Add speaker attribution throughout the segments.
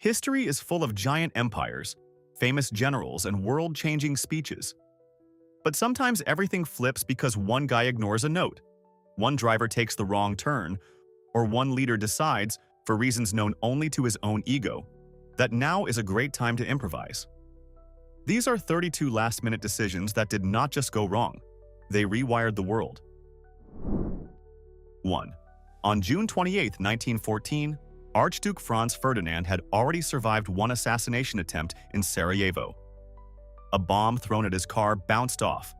Speaker 1: History is full of giant empires, famous generals, and world-changing speeches. But sometimes everything flips because one guy ignores a note, one driver takes the wrong turn, or one leader decides, for reasons known only to his own ego, that now is a great time to improvise. These are 32 last-minute decisions that did not just go wrong. They rewired the world. 1. On June 28, 1914, Archduke Franz Ferdinand had already survived one assassination attempt in Sarajevo. A bomb thrown at his car bounced off,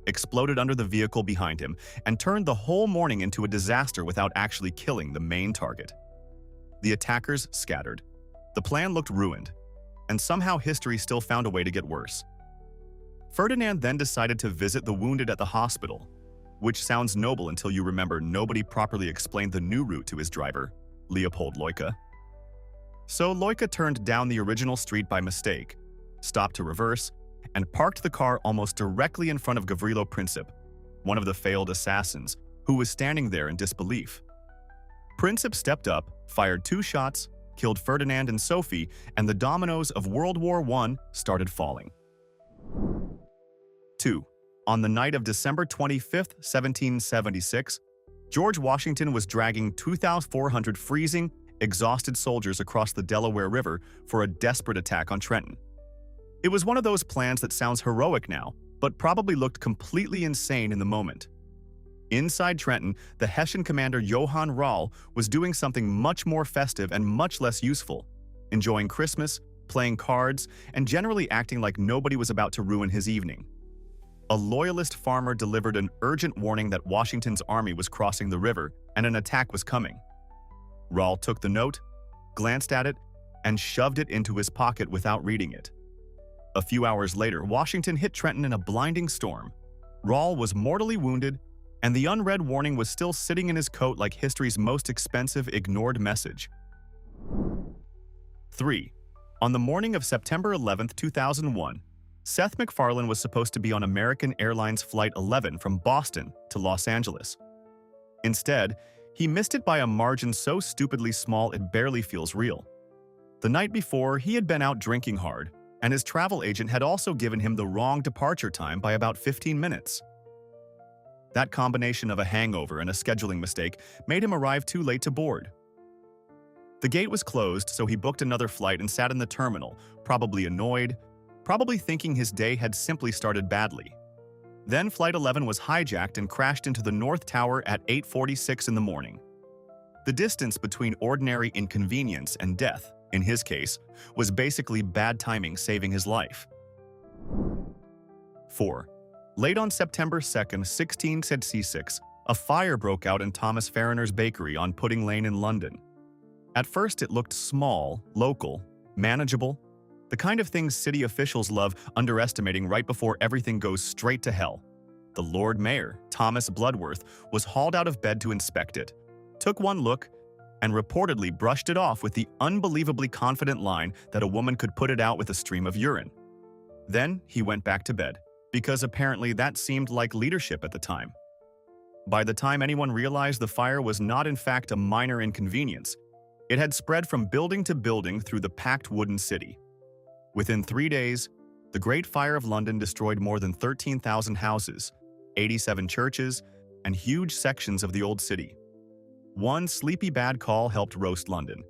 Speaker 1: exploded under the vehicle behind him, and turned the whole morning into a disaster without actually killing the main target. The attackers scattered. The plan looked ruined, and somehow history still found a way to get worse. Ferdinand then decided to visit the wounded at the hospital, which sounds noble until you remember nobody properly explained the new route to his driver, Leopold Leuke. So Leuke turned down the original street by mistake, stopped to reverse, and parked the car almost directly in front of Gavrilo Princip, one of the failed assassins, who was standing there in disbelief. Princip stepped up, fired 2 shots, killed Ferdinand and Sophie, and the dominoes of World War I started falling. 2. On the night of December 25, 1776, George Washington was dragging 2,400 freezing, exhausted soldiers across the Delaware River for a desperate attack on Trenton. It was one of those plans that sounds heroic now, but probably looked completely insane in the moment. Inside Trenton, the Hessian commander Johann Rall was doing something much more festive and much less useful, enjoying Christmas, playing cards, and generally acting like nobody was about to ruin his evening. A loyalist farmer delivered an urgent warning that Washington's army was crossing the river and an attack was coming. Rall took the note, glanced at it, and shoved it into his pocket without reading it. A few hours later, Washington hit Trenton in a blinding storm. Rall was mortally wounded, and the unread warning was still sitting in his coat like history's most expensive ignored message. 3. On the morning of September 11, 2001, Seth MacFarlane was supposed to be on American Airlines Flight 11 from Boston to Los Angeles. Instead, he missed it by a margin so stupidly small it barely feels real. The night before, he had been out drinking hard, and his travel agent had also given him the wrong departure time by about 15 minutes. That combination of a hangover and a scheduling mistake made him arrive too late to board. The gate was closed, so he booked another flight and sat in the terminal, probably annoyed, probably thinking his day had simply started badly. Then Flight 11 was hijacked and crashed into the North Tower at 8:46 in the morning. The distance between ordinary inconvenience and death, in his case, was basically bad timing saving his life. 4. Late on September 2, 1666, a fire broke out in Thomas Farriner's bakery on Pudding Lane in London. At first it looked small, local, manageable, the kind of things city officials love underestimating right before everything goes straight to hell. The Lord Mayor, Thomas Bloodworth, was hauled out of bed to inspect it, took one look, and reportedly brushed it off with the unbelievably confident line that a woman could put it out with a stream of urine. Then he went back to bed, because apparently that seemed like leadership at the time. By the time anyone realized the fire was not in fact a minor inconvenience, it had spread from building to building through the packed wooden city. Within 3 days, the Great Fire of London destroyed more than 13,000 houses, 87 churches, and huge sections of the old city. One sleepy bad call helped roast London.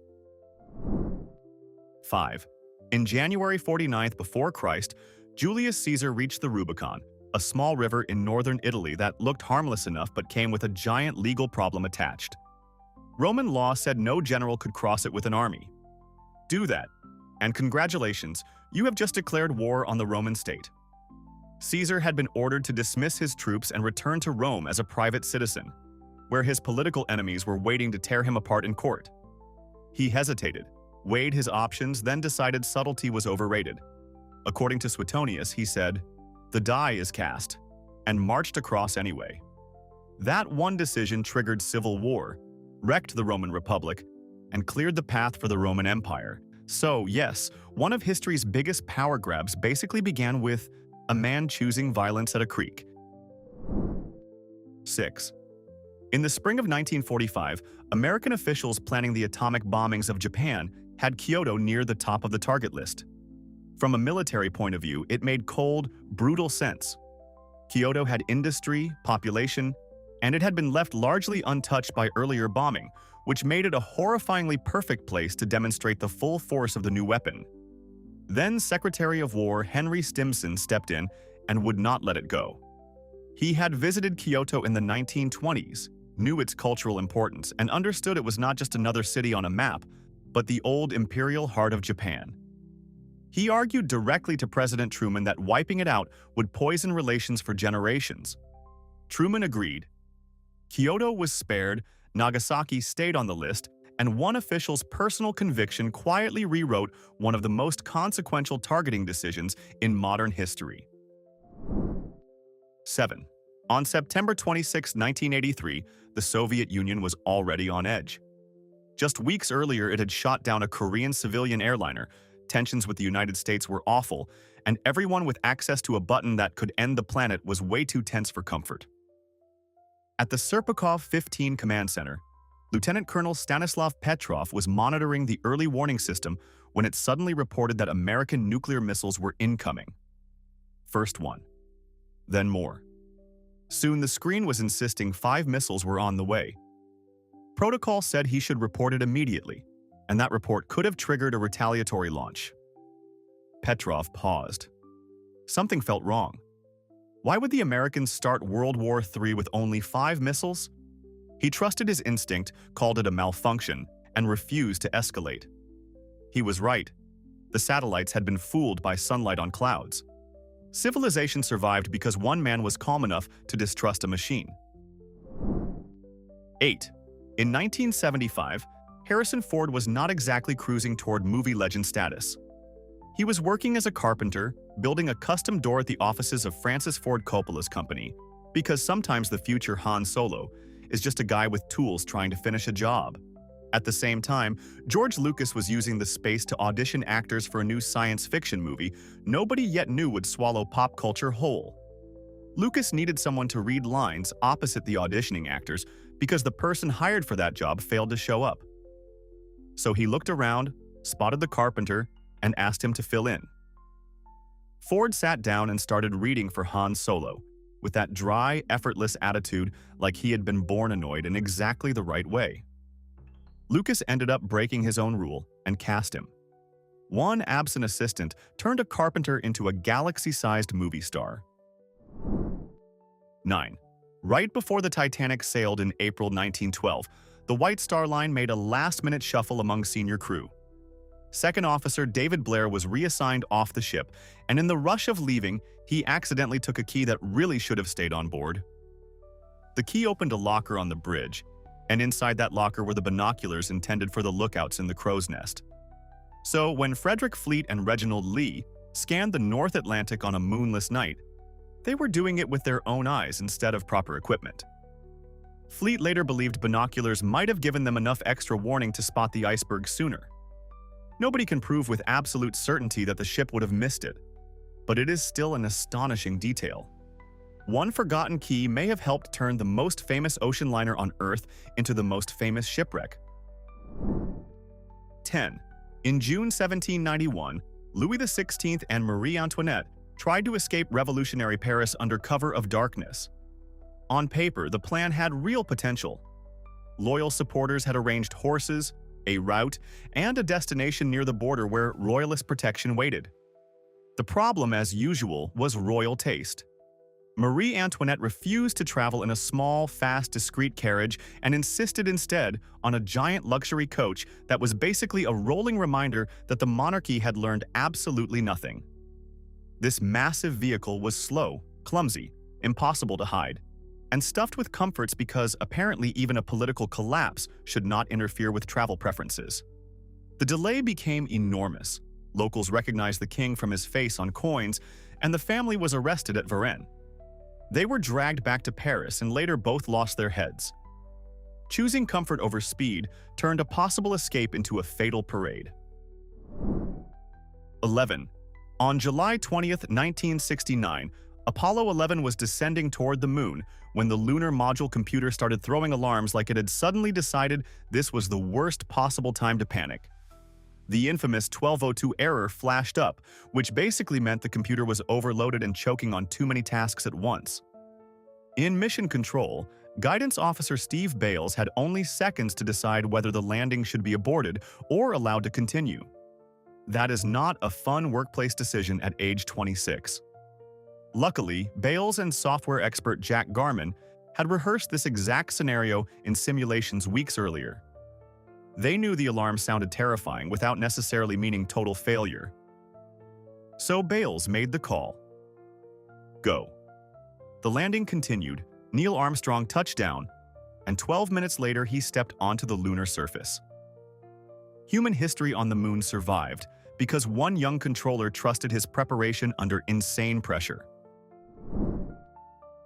Speaker 1: 5. In January 49th before Christ, Julius Caesar reached the Rubicon, a small river in northern Italy that looked harmless enough but came with a giant legal problem attached. Roman law said no general could cross it with an army. Do that, and congratulations, you have just declared war on the Roman state. Caesar had been ordered to dismiss his troops and return to Rome as a private citizen, where his political enemies were waiting to tear him apart in court. He hesitated, weighed his options, then decided subtlety was overrated. According to Suetonius, he said, "The die is cast," and marched across anyway. That one decision triggered civil war, wrecked the Roman Republic, and cleared the path for the Roman Empire. So, yes, one of history's biggest power grabs basically began with a man choosing violence at a creek. 6. In the spring of 1945, American officials planning the atomic bombings of Japan had Kyoto near the top of the target list. From a military point of view, it made cold, brutal sense. Kyoto had industry, population, and it had been left largely untouched by earlier bombing, which made it a horrifyingly perfect place to demonstrate the full force of the new weapon. Then Secretary of War Henry Stimson stepped in and would not let it go. He had visited Kyoto in the 1920s, knew its cultural importance, and understood it was not just another city on a map, but the old imperial heart of Japan. He argued directly to President Truman that wiping it out would poison relations for generations. Truman agreed. Kyoto was spared, Nagasaki stayed on the list, and one official's personal conviction quietly rewrote one of the most consequential targeting decisions in modern history. 7. On September 26, 1983, the Soviet Union was already on edge. Just weeks earlier, it had shot down a Korean civilian airliner. Tensions with the United States were awful, and everyone with access to a button that could end the planet was way too tense for comfort. At the Serpukhov 15 Command Center, Lieutenant Colonel Stanislav Petrov was monitoring the early warning system when it suddenly reported that American nuclear missiles were incoming. First one, then more. Soon the screen was insisting 5 missiles were on the way. Protocol said he should report it immediately, and that report could have triggered a retaliatory launch. Petrov paused. Something felt wrong. Why would the Americans start World War III with only 5 missiles? He trusted his instinct, called it a malfunction, and refused to escalate. He was right. The satellites had been fooled by sunlight on clouds. Civilization survived because one man was calm enough to distrust a machine. 8. In 1975, Harrison Ford was not exactly cruising toward movie legend status. He was working as a carpenter, building a custom door at the offices of Francis Ford Coppola's company, because sometimes the future Han Solo is just a guy with tools trying to finish a job. At the same time, George Lucas was using the space to audition actors for a new science fiction movie nobody yet knew would swallow pop culture whole. Lucas needed someone to read lines opposite the auditioning actors because the person hired for that job failed to show up. So he looked around, spotted the carpenter, and asked him to fill in. Ford sat down and started reading for Han Solo, with that dry, effortless attitude like he had been born annoyed in exactly the right way. Lucas ended up breaking his own rule and cast him. One absent assistant turned a carpenter into a galaxy-sized movie star. 9. Right before the Titanic sailed in April 1912, the White Star Line made a last-minute shuffle among senior crew. Second Officer David Blair was reassigned off the ship, and in the rush of leaving, he accidentally took a key that really should have stayed on board. The key opened a locker on the bridge, and inside that locker were the binoculars intended for the lookouts in the crow's nest. So when Frederick Fleet and Reginald Lee scanned the North Atlantic on a moonless night, they were doing it with their own eyes instead of proper equipment. Fleet later believed binoculars might have given them enough extra warning to spot the iceberg sooner. Nobody can prove with absolute certainty that the ship would have missed it, but it is still an astonishing detail. One forgotten key may have helped turn the most famous ocean liner on Earth into the most famous shipwreck. 10. In June 1791, Louis XVI and Marie Antoinette tried to escape revolutionary Paris under cover of darkness. On paper, the plan had real potential. Loyal supporters had arranged horses, a route, and a destination near the border where royalist protection waited. The problem, as usual, was royal taste. Marie Antoinette refused to travel in a small, fast, discreet carriage and insisted instead on a giant luxury coach that was basically a rolling reminder that the monarchy had learned absolutely nothing. This massive vehicle was slow, clumsy, impossible to hide, and stuffed with comforts because apparently even a political collapse should not interfere with travel preferences. The delay became enormous. Locals recognized the king from his face on coins, and the family was arrested at Varennes. They were dragged back to Paris and later both lost their heads. Choosing comfort over speed turned a possible escape into a fatal parade. 11. On July 20, 1969, Apollo 11 was descending toward the moon when the lunar module computer started throwing alarms like it had suddenly decided this was the worst possible time to panic. The infamous 1202 error flashed up, which basically meant the computer was overloaded and choking on too many tasks at once. In Mission Control, Guidance Officer Steve Bales had only seconds to decide whether the landing should be aborted or allowed to continue. That is not a fun workplace decision at age 26. Luckily, Bales and software expert Jack Garman had rehearsed this exact scenario in simulations weeks earlier. They knew the alarm sounded terrifying without necessarily meaning total failure. So Bales made the call. Go. The landing continued, Neil Armstrong touched down, and 12 minutes later he stepped onto the lunar surface. Human history on the moon survived because one young controller trusted his preparation under insane pressure.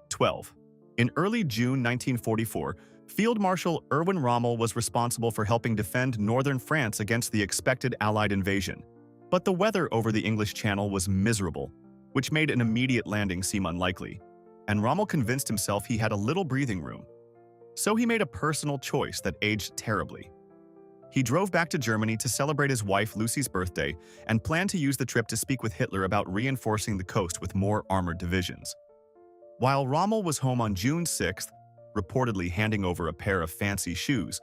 Speaker 1: 12. In early June 1944, Field Marshal Erwin Rommel was responsible for helping defend northern France against the expected Allied invasion. But the weather over the English Channel was miserable, which made an immediate landing seem unlikely, and Rommel convinced himself he had a little breathing room. So he made a personal choice that aged terribly. He drove back to Germany to celebrate his wife Lucy's birthday and planned to use the trip to speak with Hitler about reinforcing the coast with more armored divisions. While Rommel was home on June 6th, reportedly handing over a pair of fancy shoes,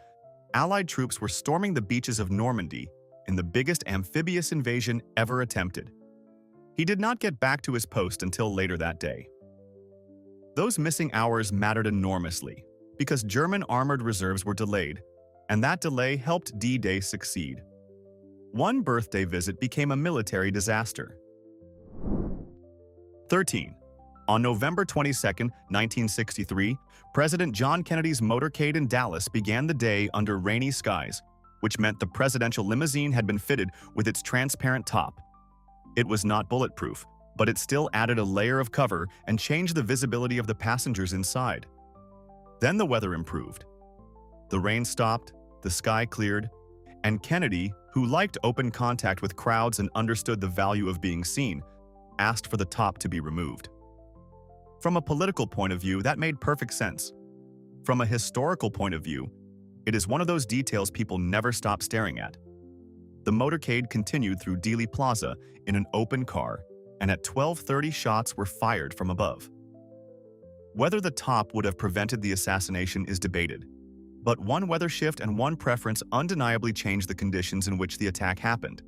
Speaker 1: Allied troops were storming the beaches of Normandy in the biggest amphibious invasion ever attempted. He did not get back to his post until later that day. Those missing hours mattered enormously because German armored reserves were delayed, and that delay helped D-Day succeed. One birthday visit became a military disaster. 13. On November 22, 1963, President John Kennedy's motorcade in Dallas began the day under rainy skies, which meant the presidential limousine had been fitted with its transparent top. It was not bulletproof, but it still added a layer of cover and changed the visibility of the passengers inside. Then the weather improved. The rain stopped, the sky cleared, and Kennedy, who liked open contact with crowds and understood the value of being seen, asked for the top to be removed. From a political point of view, that made perfect sense. From a historical point of view, it is one of those details people never stop staring at. The motorcade continued through Dealey Plaza in an open car, and at 12:30 shots were fired from above. Whether the top would have prevented the assassination is debated, but one weather shift and one preference undeniably changed the conditions in which the attack happened.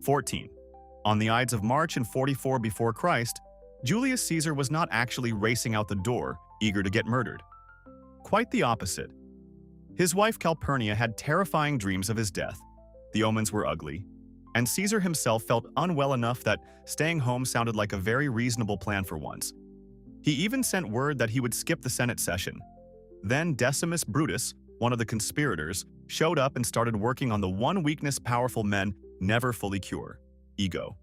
Speaker 1: 14. On the Ides of March in 44 before Christ, Julius Caesar was not actually racing out the door, eager to get murdered. Quite the opposite. His wife Calpurnia had terrifying dreams of his death. The omens were ugly, and Caesar himself felt unwell enough that staying home sounded like a very reasonable plan for once. He even sent word that he would skip the Senate session. Then Decimus Brutus, one of the conspirators, showed up and started working on the one weakness powerful men never fully cure: ego.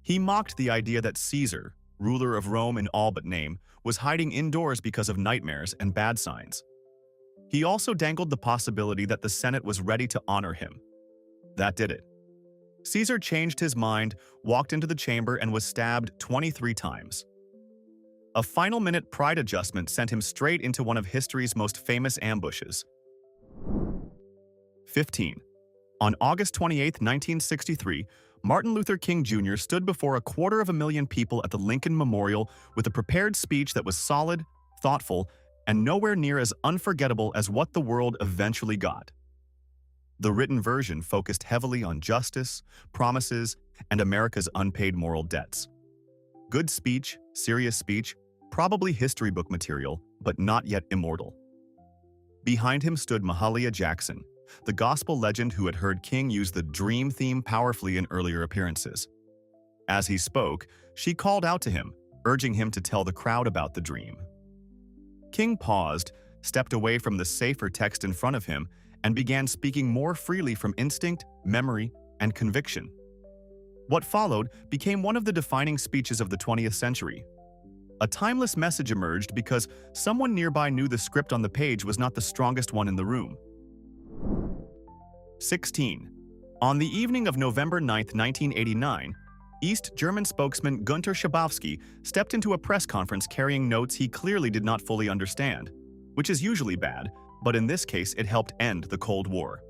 Speaker 1: He mocked the idea that Caesar, ruler of Rome in all but name, was hiding indoors because of nightmares and bad signs. He also dangled the possibility that the Senate was ready to honor him. That did it. Caesar changed his mind, walked into the chamber, and was stabbed 23 times. A final-minute pride adjustment sent him straight into one of history's most famous ambushes. 15. On August 28, 1963, Martin Luther King Jr. stood before 250,000 people at the Lincoln Memorial with a prepared speech that was solid, thoughtful, and nowhere near as unforgettable as what the world eventually got. The written version focused heavily on justice, promises, and America's unpaid moral debts. Good speech, serious speech, probably history book material, but not yet immortal. Behind him stood Mahalia Jackson, the gospel legend who had heard King use the dream theme powerfully in earlier appearances. As he spoke, she called out to him, urging him to tell the crowd about the dream. King paused, stepped away from the safer text in front of him, and began speaking more freely from instinct, memory, and conviction. What followed became one of the defining speeches of the 20th century. A timeless message emerged because someone nearby knew the script on the page was not the strongest one in the room. 16. On the evening of November 9, 1989, East German spokesman Günter Schabowski stepped into a press conference carrying notes he clearly did not fully understand, which is usually bad, but in this case it helped end the Cold War.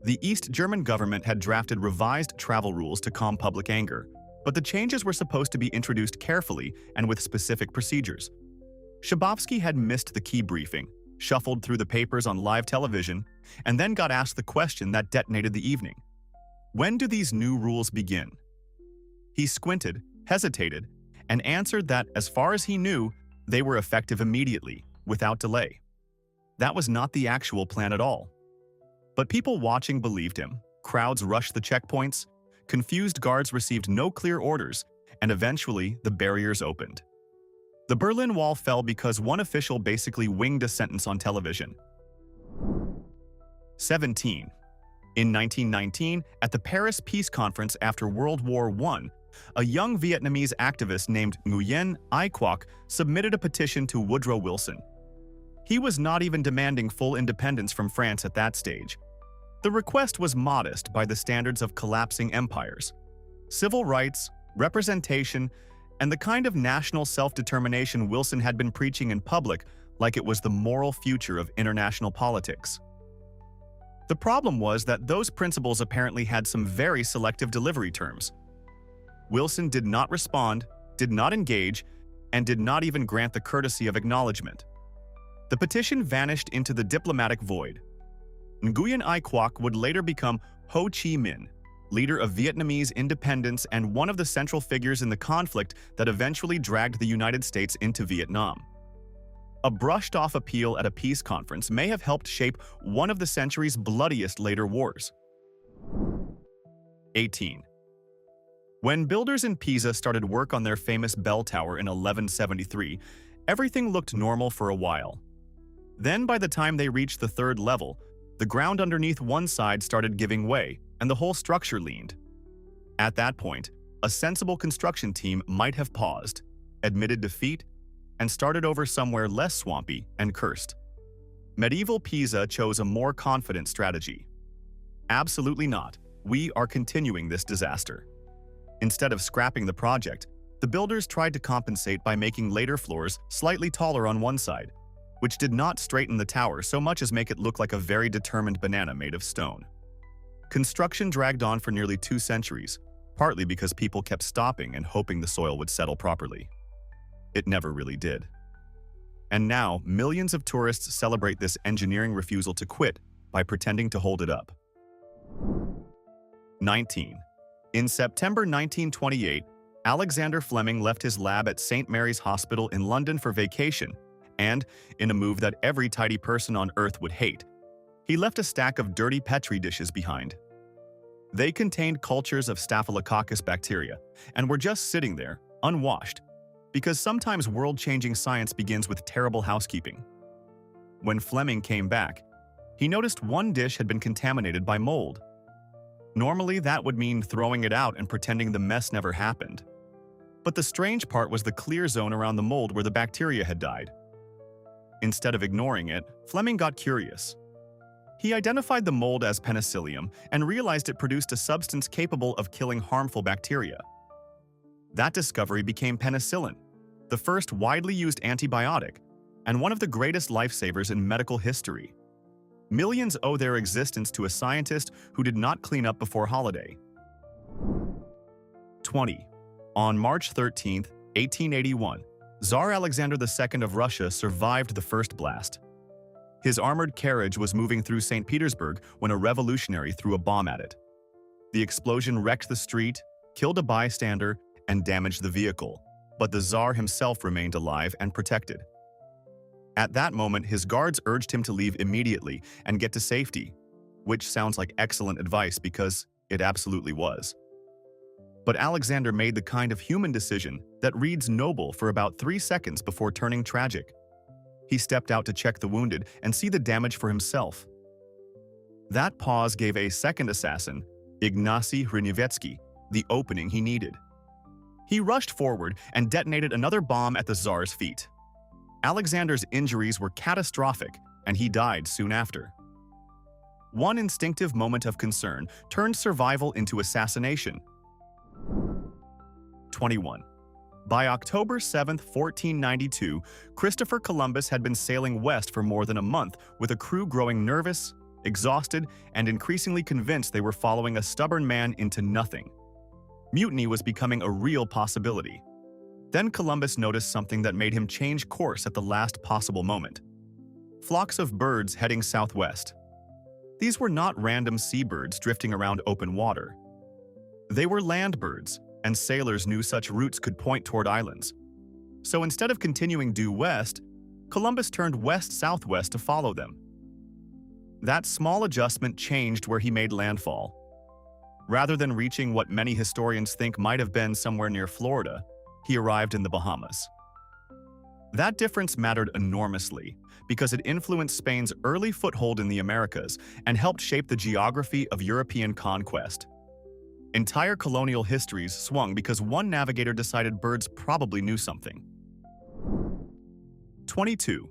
Speaker 1: The East German government had drafted revised travel rules to calm public anger, but the changes were supposed to be introduced carefully and with specific procedures. Schabowski had missed the key briefing, shuffled through the papers on live television, and then got asked the question that detonated the evening. When do these new rules begin? He squinted, hesitated, and answered that, as far as he knew, they were effective immediately, without delay. That was not the actual plan at all. But people watching believed him. Crowds rushed the checkpoints, confused guards received no clear orders, and eventually the barriers opened. The Berlin Wall fell because one official basically winged a sentence on television. 17. In 1919, at the Paris Peace Conference after World War I, a young Vietnamese activist named Nguyen Ai Quoc submitted a petition to Woodrow Wilson. He was not even demanding full independence from France at that stage. The request was modest by the standards of collapsing empires. Civil rights, representation, and the kind of national self-determination Wilson had been preaching in public like it was the moral future of international politics. The problem was that those principles apparently had some very selective delivery terms. Wilson did not respond, did not engage, and did not even grant the courtesy of acknowledgement. The petition vanished into the diplomatic void. Nguyen Ai Quoc would later become Ho Chi Minh, leader of Vietnamese independence and one of the central figures in the conflict that eventually dragged the United States into Vietnam. A brushed-off appeal at a peace conference may have helped shape one of the century's bloodiest later wars. 18. When builders in Pisa started work on their famous bell tower in 1173, everything looked normal for a while. Then, by the time they reached the third level, the ground underneath one side started giving way, and the whole structure leaned. At that point, a sensible construction team might have paused, admitted defeat, and started over somewhere less swampy and cursed. Medieval Pisa chose a more confident strategy. Absolutely not. We are continuing this disaster. Instead of scrapping the project, the builders tried to compensate by making later floors slightly taller on one side, which did not straighten the tower so much as make it look like a very determined banana made of stone. Construction dragged on for nearly 2 centuries, partly because people kept stopping and hoping the soil would settle properly. It never really did. And now, millions of tourists celebrate this engineering refusal to quit by pretending to hold it up. 19. In September 1928, Alexander Fleming left his lab at St. Mary's Hospital in London for vacation, and, in a move that every tidy person on Earth would hate, he left a stack of dirty Petri dishes behind. They contained cultures of Staphylococcus bacteria and were just sitting there, unwashed, because sometimes world-changing science begins with terrible housekeeping. When Fleming came back, he noticed one dish had been contaminated by mold. Normally, that would mean throwing it out and pretending the mess never happened. But the strange part was the clear zone around the mold where the bacteria had died. Instead of ignoring it, Fleming got curious. He identified the mold as penicillium and realized it produced a substance capable of killing harmful bacteria. That discovery became penicillin, the first widely used antibiotic, and one of the greatest lifesavers in medical history. Millions owe their existence to a scientist who did not clean up before holiday. 20. On March 13, 1881, Tsar Alexander II of Russia survived the first blast. His armored carriage was moving through St. Petersburg when a revolutionary threw a bomb at it. The explosion wrecked the street, killed a bystander, and damaged the vehicle, but the Tsar himself remained alive and protected. At that moment, his guards urged him to leave immediately and get to safety, which sounds like excellent advice because it absolutely was. But Alexander made the kind of human decision that reads noble for about 3 seconds before turning tragic. He stepped out to check the wounded and see the damage for himself. That pause gave a second assassin, Ignacy Hryniewski, the opening he needed. He rushed forward and detonated another bomb at the Tsar's feet. Alexander's injuries were catastrophic, and he died soon after. One instinctive moment of concern turned survival into assassination. 21. By October 7, 1492, Christopher Columbus had been sailing west for more than a month with a crew growing nervous, exhausted and increasingly convinced they were following a stubborn man into nothing. Mutiny was becoming a real possibility. Then Columbus noticed something that made him change course at the last possible moment. Flocks of birds heading southwest. These were not random seabirds drifting around open water. They were land birds, and sailors knew such routes could point toward islands. So instead of continuing due west, Columbus turned west-southwest to follow them. That small adjustment changed where he made landfall. Rather than reaching what many historians think might have been somewhere near Florida, he arrived in the Bahamas. That difference mattered enormously because it influenced Spain's early foothold in the Americas and helped shape the geography of European conquest. Entire colonial histories swung because one navigator decided birds probably knew something. 22.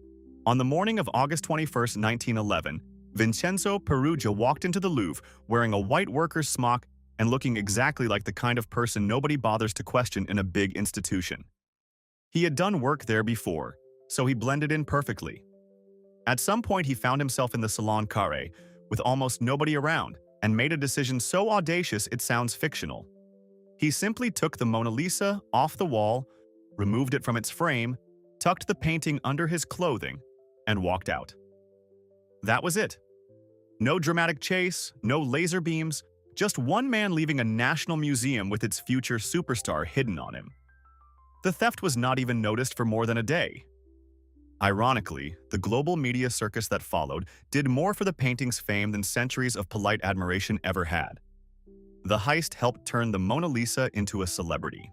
Speaker 1: On the morning of August 21, 1911, Vincenzo Peruggia walked into the Louvre wearing a white worker's smock and looking exactly like the kind of person nobody bothers to question in a big institution. He had done work there before, so he blended in perfectly. At some point, he found himself in the Salon Carré with almost nobody around and made a decision so audacious it sounds fictional. He simply took the Mona Lisa off the wall, removed it from its frame, tucked the painting under his clothing, and walked out. That was it. No dramatic chase, no laser beams, just one man leaving a national museum with its future superstar hidden on him. The theft was not even noticed for more than a day. Ironically, the global media circus that followed did more for the painting's fame than centuries of polite admiration ever had. The heist helped turn the Mona Lisa into a celebrity.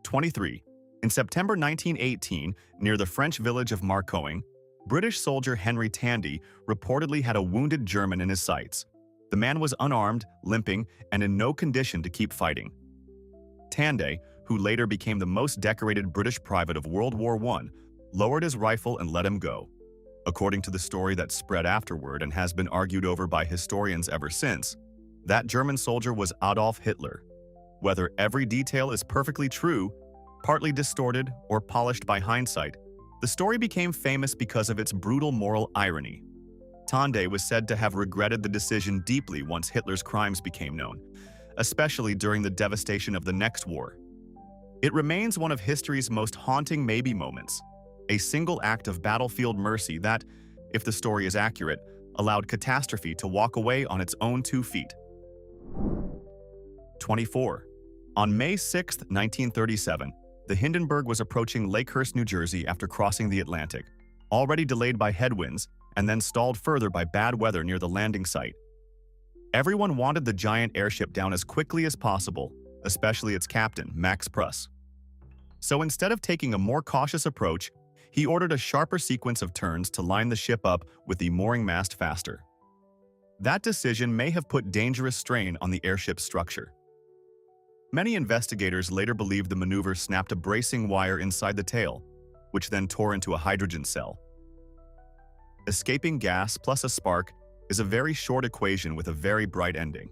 Speaker 1: 23. In September 1918, near the French village of Marcoing, British soldier Henry Tandy reportedly had a wounded German in his sights. The man was unarmed, limping, and in no condition to keep fighting. Tandy, who later became the most decorated British private of World War I, lowered his rifle and let him go. According to the story that spread afterward and has been argued over by historians ever since, that German soldier was Adolf Hitler. Whether every detail is perfectly true, partly distorted, or polished by hindsight, the story became famous because of its brutal moral irony. Tandy was said to have regretted the decision deeply once Hitler's crimes became known, especially during the devastation of the next war. It remains one of history's most haunting maybe moments, a single act of battlefield mercy that, if the story is accurate, allowed catastrophe to walk away on its own 2 feet. 24. On May 6, 1937, the Hindenburg was approaching Lakehurst, New Jersey after crossing the Atlantic, already delayed by headwinds and then stalled further by bad weather near the landing site. Everyone wanted the giant airship down as quickly as possible, especially its captain, Max Pruss. So instead of taking a more cautious approach, he ordered a sharper sequence of turns to line the ship up with the mooring mast faster. That decision may have put dangerous strain on the airship's structure. Many investigators later believed the maneuver snapped a bracing wire inside the tail, which then tore into a hydrogen cell. Escaping gas plus a spark is a very short equation with a very bright ending.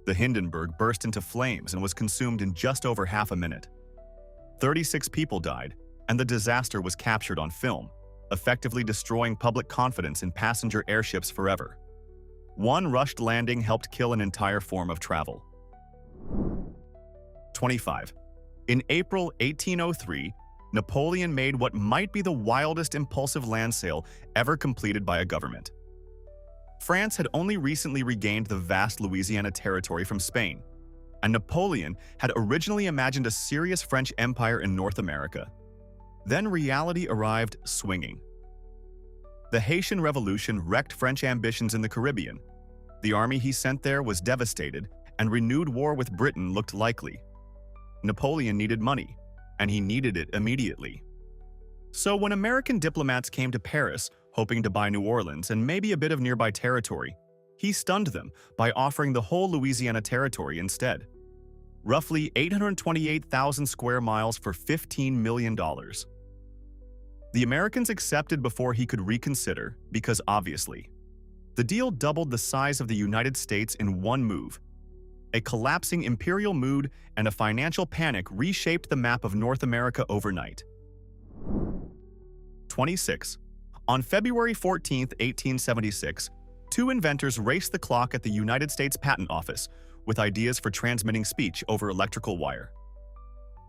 Speaker 1: The Hindenburg burst into flames and was consumed in just over half a minute. 36 people died, and the disaster was captured on film, effectively destroying public confidence in passenger airships forever. One rushed landing helped kill an entire form of travel. 25. In April 1803, Napoleon made what might be the wildest impulsive land sale ever completed by a government. France had only recently regained the vast Louisiana territory from Spain, and Napoleon had originally imagined a serious French empire in North America. Then reality arrived swinging. The Haitian Revolution wrecked French ambitions in the Caribbean. The army he sent there was devastated, and renewed war with Britain looked likely. Napoleon needed money, and he needed it immediately. So when American diplomats came to Paris, hoping to buy New Orleans and maybe a bit of nearby territory, he stunned them by offering the whole Louisiana territory instead. Roughly 828,000 square miles for $15 million. The Americans accepted before he could reconsider because, obviously, the deal doubled the size of the United States in one move. A collapsing imperial mood and a financial panic reshaped the map of North America overnight. 26. On February 14, 1876, two inventors raced the clock at the United States Patent Office with ideas for transmitting speech over electrical wire.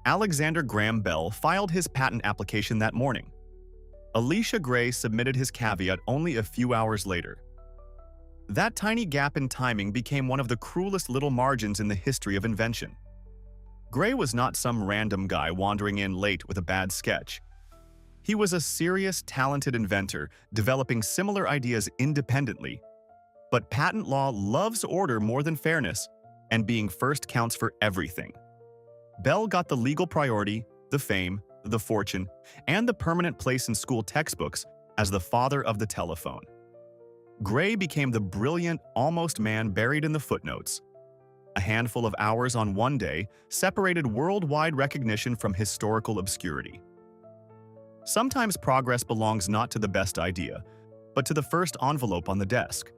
Speaker 1: Alexander Graham Bell filed his patent application that morning. Elisha Gray submitted his caveat only a few hours later. That tiny gap in timing became one of the cruelest little margins in the history of invention. Gray was not some random guy wandering in late with a bad sketch. He was a serious, talented inventor developing similar ideas independently. But patent law loves order more than fairness, and being first counts for everything. Bell got the legal priority, the fame, the fortune, and the permanent place in school textbooks as the father of the telephone. Gray became the brilliant, almost man buried in the footnotes. A handful of hours on one day separated worldwide recognition from historical obscurity. Sometimes progress belongs not to the best idea, but to the first envelope on the desk.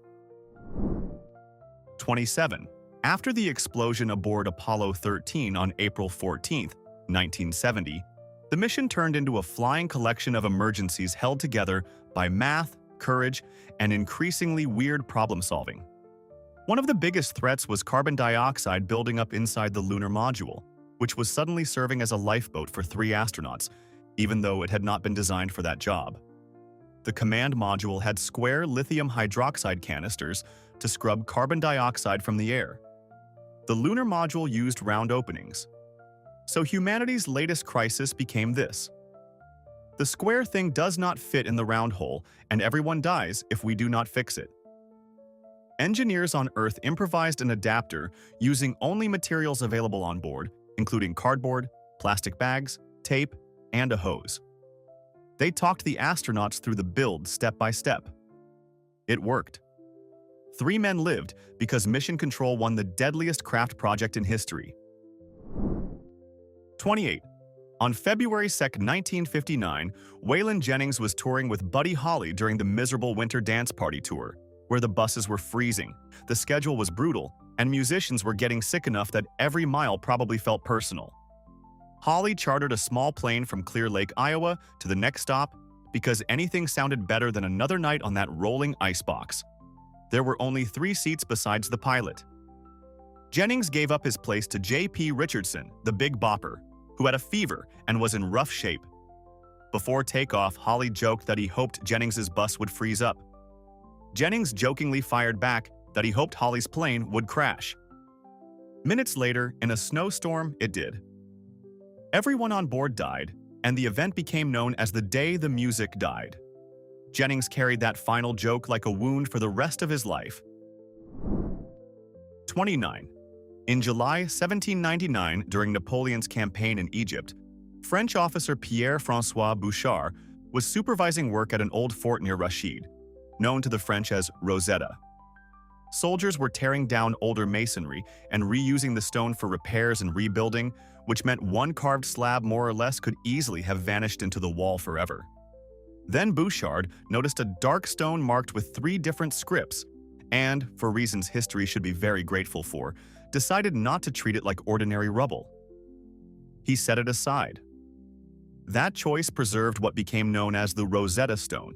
Speaker 1: 27. After the explosion aboard Apollo 13 on April 14, 1970, the mission turned into a flying collection of emergencies held together by math, courage, and increasingly weird problem-solving. One of the biggest threats was carbon dioxide building up inside the lunar module, which was suddenly serving as a lifeboat for 3 astronauts, even though it had not been designed for that job. The command module had square lithium hydroxide canisters to scrub carbon dioxide from the air. The lunar module used round openings. So humanity's latest crisis became this. The square thing does not fit in the round hole, and everyone dies if we do not fix it. Engineers on Earth improvised an adapter using only materials available on board, including cardboard, plastic bags, tape, and a hose. They talked the astronauts through the build step by step. It worked. 3 men lived because Mission Control won the deadliest craft project in history. 28. On February 2, 1959, Waylon Jennings was touring with Buddy Holly during the miserable winter dance party tour, where the buses were freezing, the schedule was brutal, and musicians were getting sick enough that every mile probably felt personal. Holly chartered a small plane from Clear Lake, Iowa, to the next stop because anything sounded better than another night on that rolling icebox. There were only 3 seats besides the pilot. Jennings gave up his place to J.P. Richardson, the Big Bopper, who had a fever and was in rough shape. Before takeoff, Holly joked that he hoped Jennings's bus would freeze up. Jennings jokingly fired back that he hoped Holly's plane would crash. Minutes later, in a snowstorm, it did. Everyone on board died, and the event became known as the day the music died. Jennings carried that final joke like a wound for the rest of his life. 29. In July 1799, during Napoleon's campaign in Egypt, French officer Pierre-François Bouchard was supervising work at an old fort near Rashid, known to the French as Rosetta. Soldiers were tearing down older masonry and reusing the stone for repairs and rebuilding, which meant one carved slab more or less could easily have vanished into the wall forever. Then Bouchard noticed a dark stone marked with 3 different scripts and, for reasons history should be very grateful for, decided not to treat it like ordinary rubble. He set it aside. That choice preserved what became known as the Rosetta Stone,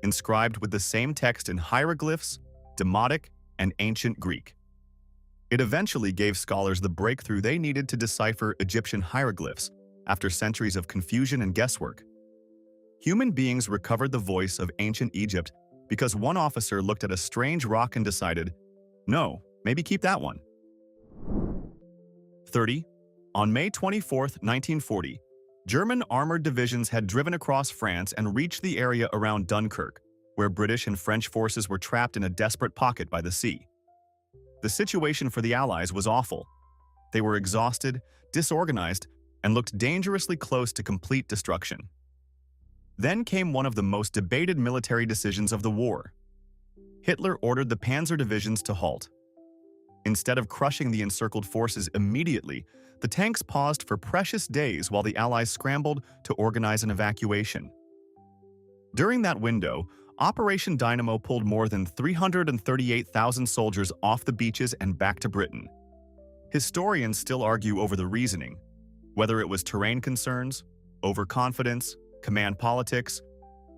Speaker 1: inscribed with the same text in hieroglyphs, Demotic, and Ancient Greek. It eventually gave scholars the breakthrough they needed to decipher Egyptian hieroglyphs after centuries of confusion and guesswork. Human beings recovered the voice of ancient Egypt because one officer looked at a strange rock and decided, no, maybe keep that one. 30. On May 24, 1940, German armored divisions had driven across France and reached the area around Dunkirk, where British and French forces were trapped in a desperate pocket by the sea. The situation for the Allies was awful. They were exhausted, disorganized, and looked dangerously close to complete destruction. Then came one of the most debated military decisions of the war. Hitler ordered the panzer divisions to halt. Instead of crushing the encircled forces immediately, the tanks paused for precious days while the Allies scrambled to organize an evacuation. During that window, Operation Dynamo pulled more than 338,000 soldiers off the beaches and back to Britain. Historians still argue over the reasoning, whether it was terrain concerns, overconfidence, command politics,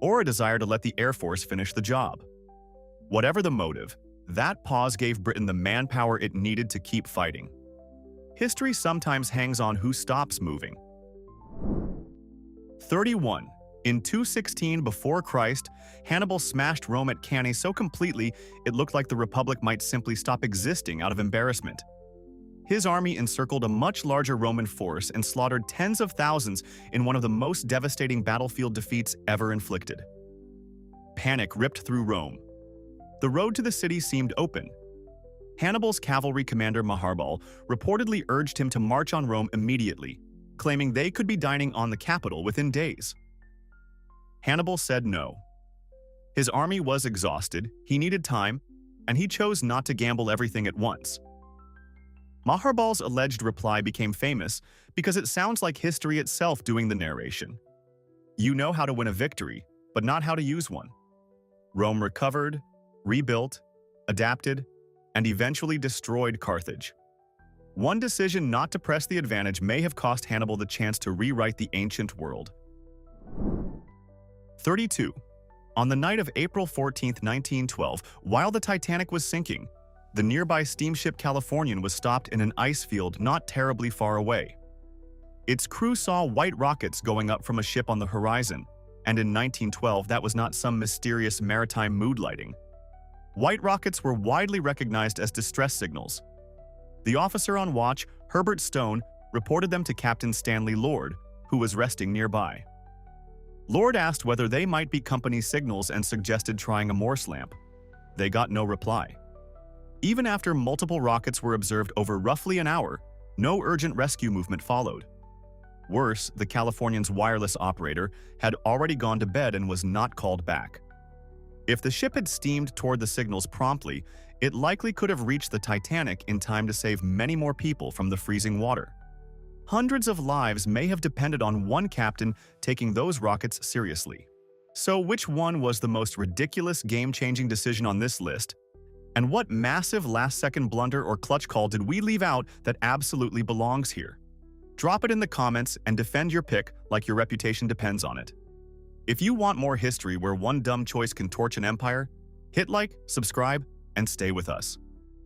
Speaker 1: or a desire to let the Air Force finish the job. Whatever the motive, that pause gave Britain the manpower it needed to keep fighting. History sometimes hangs on who stops moving. 31. In 216 before Christ, Hannibal smashed Rome at Cannae so completely it looked like the Republic might simply stop existing out of embarrassment. His army encircled a much larger Roman force and slaughtered tens of thousands in one of the most devastating battlefield defeats ever inflicted. Panic ripped through Rome. The road to the city seemed open. Hannibal's cavalry commander Maharbal reportedly urged him to march on Rome immediately, claiming they could be dining on the capital within days. Hannibal said no. His army was exhausted, he needed time, and he chose not to gamble everything at once. Maharbal's alleged reply became famous because it sounds like history itself doing the narration. You know how to win a victory, but not how to use one. Rome recovered, rebuilt, adapted, and eventually destroyed Carthage. One decision not to press the advantage may have cost Hannibal the chance to rewrite the ancient world. 32. On the night of April 14, 1912, while the Titanic was sinking, the nearby steamship Californian was stopped in an ice field not terribly far away. Its crew saw white rockets going up from a ship on the horizon, and in 1912 that was not some mysterious maritime mood lighting. White rockets were widely recognized as distress signals. The officer on watch, Herbert Stone, reported them to Captain Stanley Lord, who was resting nearby. Lord asked whether they might be company signals and suggested trying a Morse lamp. They got no reply. Even after multiple rockets were observed over roughly an hour, no urgent rescue movement followed. Worse, the Californian's wireless operator had already gone to bed and was not called back. If the ship had steamed toward the signals promptly, it likely could have reached the Titanic in time to save many more people from the freezing water. Hundreds of lives may have depended on one captain taking those rockets seriously. So which one was the most ridiculous game-changing decision on this list? And what massive last-second blunder or clutch call did we leave out that absolutely belongs here? Drop it in the comments and defend your pick like your reputation depends on it. If you want more history where one dumb choice can torch an empire, hit like, subscribe, and stay with us.